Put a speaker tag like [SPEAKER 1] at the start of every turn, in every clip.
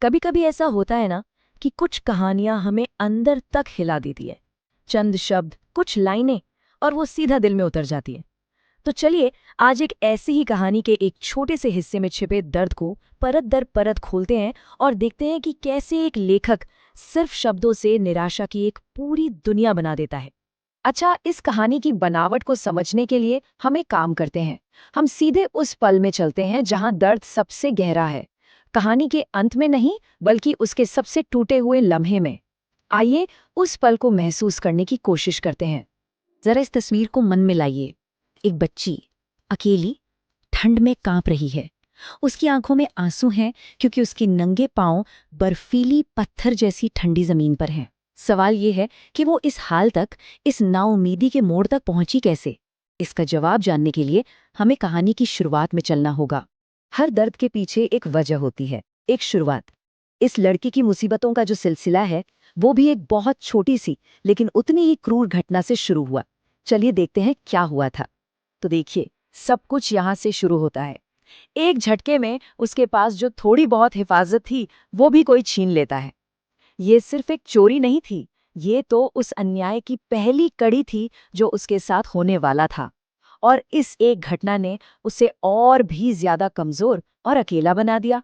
[SPEAKER 1] कभी कभी ऐसा होता है ना कि कुछ कहानियां हमें अंदर तक हिला देती है। चंद शब्द, कुछ लाइनें, और वो सीधा दिल में उतर जाती है। तो चलिए आज एक ऐसी ही कहानी के एक छोटे से हिस्से में छिपे दर्द को परत दर परत खोलते हैं और देखते हैं कि कैसे एक लेखक सिर्फ शब्दों से निराशा की एक पूरी दुनिया बना देता है। अच्छा, इस कहानी की बनावट को समझने के लिए हम एक काम करते हैं। हम सीधे उस पल में चलते हैं जहां दर्द सबसे गहरा है। कहानी के अंत में नहीं, बल्कि उसके सबसे टूटे हुए लम्हे में। आइए उस पल को महसूस करने की कोशिश करते हैं। जरा इस तस्वीर को मन में लाइए। एक बच्ची अकेली ठंड में कांप रही है। उसकी आंखों में आंसू हैं क्योंकि उसके नंगे पांव बर्फीली पत्थर जैसी ठंडी जमीन पर हैं। सवाल ये है कि वो इस हाल तक, इस नाउमीदी के मोड़ तक पहुंची कैसे। इसका जवाब जानने के लिए हमें कहानी की शुरुआत में चलना होगा। हर दर्द के पीछे एक वजह होती है, एक शुरुआत। इस लड़की की मुसीबतों का जो सिलसिला है वो भी एक बहुत छोटी सी लेकिन उतनी ही क्रूर घटना से शुरू हुआ। चलिए देखते हैं क्या हुआ था। तो देखिए, सब कुछ यहाँ से शुरू होता है। एक झटके में उसके पास जो थोड़ी बहुत हिफाजत थी वो भी कोई छीन लेता है। ये सिर्फ एक चोरी नहीं थी, ये तो उस अन्याय की पहली कड़ी थी जो उसके साथ होने वाला था। और इस एक घटना ने उसे और भी ज्यादा कमजोर और अकेला बना दिया।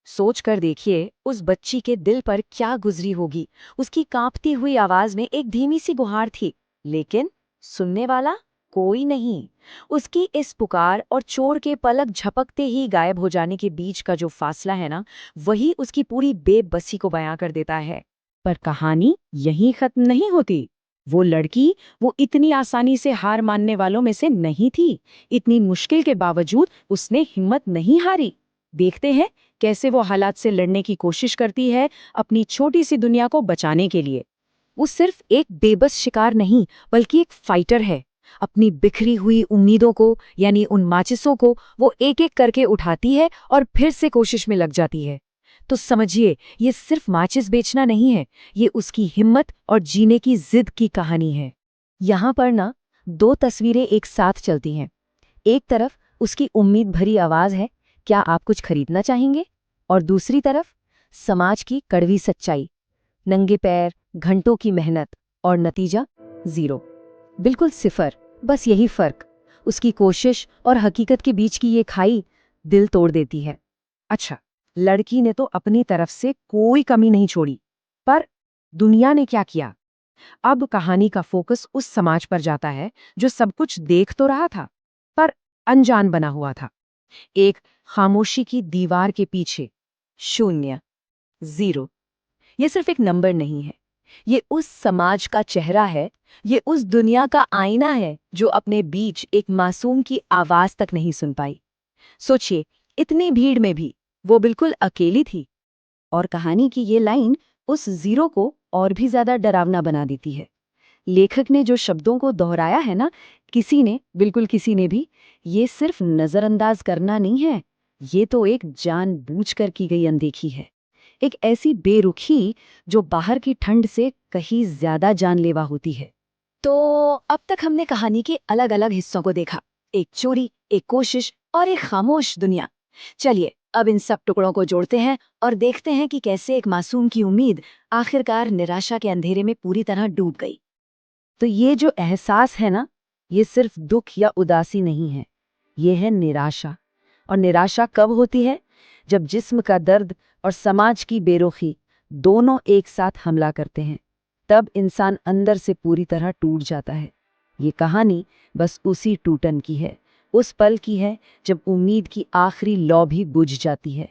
[SPEAKER 1] सोच कर देखिए, उस बच्ची के दिल पर क्या गुजरी होगी। उसकी कांपती हुई आवाज में एक धीमी सी गुहार थी, लेकिन सुनने वाला कोई नहीं। उसकी इस पुकार और चोर के पलक झपकते ही गायब हो जाने के बीच का जो फासला है ना, वही उसकी पूरी बेबसी को बयां कर देता है। पर कहानी यहीं खत्म नहीं होती। वो लड़की, वो इतनी आसानी से हार मानने वालों में से नहीं थी। इतनी मुश्किल के बावजूद उसने हिम्मत नहीं हारी। देखते हैं कैसे वो हालात से लड़ने की कोशिश करती है, अपनी छोटी सी दुनिया को बचाने के लिए। वो सिर्फ एक बेबस शिकार नहीं, बल्कि एक फाइटर है। अपनी बिखरी हुई उम्मीदों को, यानी उन माचिसों को, वो एक एक करके उठाती है और फिर से कोशिश में लग जाती है। तो समझिए, ये सिर्फ माचिस बेचना नहीं है, ये उसकी हिम्मत और जीने की जिद की कहानी है। यहाँ पर ना दो तस्वीरें एक साथ चलती हैं। एक तरफ उसकी उम्मीद भरी आवाज है, क्या आप कुछ खरीदना चाहेंगे? और दूसरी तरफ समाज की कड़वी सच्चाई, नंगे पैर, घंटों की मेहनत, और नतीजा जीरो, बिल्कुल सिफर। बस यही फर्क, उसकी कोशिश और हकीकत के बीच की ये खाई दिल तोड़ देती है। अच्छा, लड़की ने तो अपनी तरफ से कोई कमी नहीं छोड़ी, पर दुनिया ने क्या किया? अब कहानी का फोकस उस समाज पर जाता है जो सब कुछ देख तो रहा था, पर अनजान बना हुआ था। एक खामोशी की दीवार के पीछे शून्य, जीरो। ये सिर्फ एक नंबर नहीं है, ये उस समाज का चेहरा है। ये उस दुनिया का आईना है जो अपने बीच एक मासूम की आवाज तक नहीं सुन पाई। सोचिए, इतनी भीड़ में भी वो बिल्कुल अकेली थी। और कहानी की ये लाइन उस जीरो को और भी ज्यादा डरावना बना देती है। लेखक ने जो शब्दों को दोहराया है ना, किसी ने, बिल्कुल किसी ने भी, ये सिर्फ नजरअंदाज करना नहीं है, ये तो एक जानबूझकर की गई अनदेखी है। एक ऐसी बेरुखी जो बाहर की ठंड से कहीं ज्यादा जानलेवा होती है। तो अब तक हमने कहानी के अलग अलग हिस्सों को देखा, एक चोरी, एक कोशिश और एक खामोश दुनिया। चलिए अब इन सब टुकड़ों को जोड़ते हैं और देखते हैं कि कैसे एक मासूम की उम्मीद आखिरकार निराशा के अंधेरे में पूरी तरह डूब गई। तो ये जो एहसास है ना, ये सिर्फ दुख या उदासी नहीं है, ये है निराशा। और निराशा कब होती है? जब जिस्म का दर्द और समाज की बेरुखी दोनों एक साथ हमला करते हैं, तब इंसान अंदर से पूरी तरह टूट जाता है। ये कहानी बस उसी टूटन की है, उस पल की है जब उम्मीद की आखिरी लौ भी बुझ जाती है।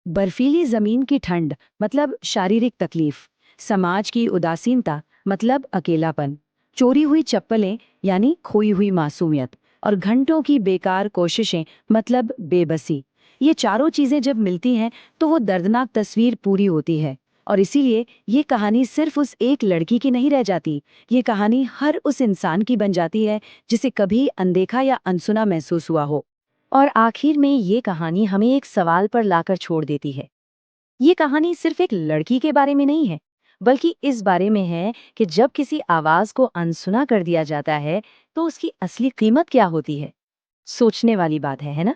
[SPEAKER 1] बर्फीली जमीन की ठंड मतलब शारीरिक तकलीफ, समाज की उदासीनता मतलब अकेलापन, चोरी हुई चप्पलें यानी खोई हुई मासूमियत, और घंटों की बेकार कोशिशें मतलब बेबसी। ये चारों चीजें जब मिलती हैं तो वो दर्दनाक तस्वीर पूरी होती है। और इसीलिए ये कहानी सिर्फ उस एक लड़की की नहीं रह जाती, ये कहानी हर उस इंसान की बन जाती है जिसे कभी अनदेखा या अनसुना महसूस हुआ हो। और आखिर में ये कहानी हमें एक सवाल पर लाकर छोड़ देती है। ये कहानी सिर्फ एक लड़की के बारे में नहीं है, बल्कि इस बारे में है कि जब किसी आवाज को अनसुना कर दिया जाता है तो उसकी असली कीमत क्या होती है। सोचने वाली बात है ना?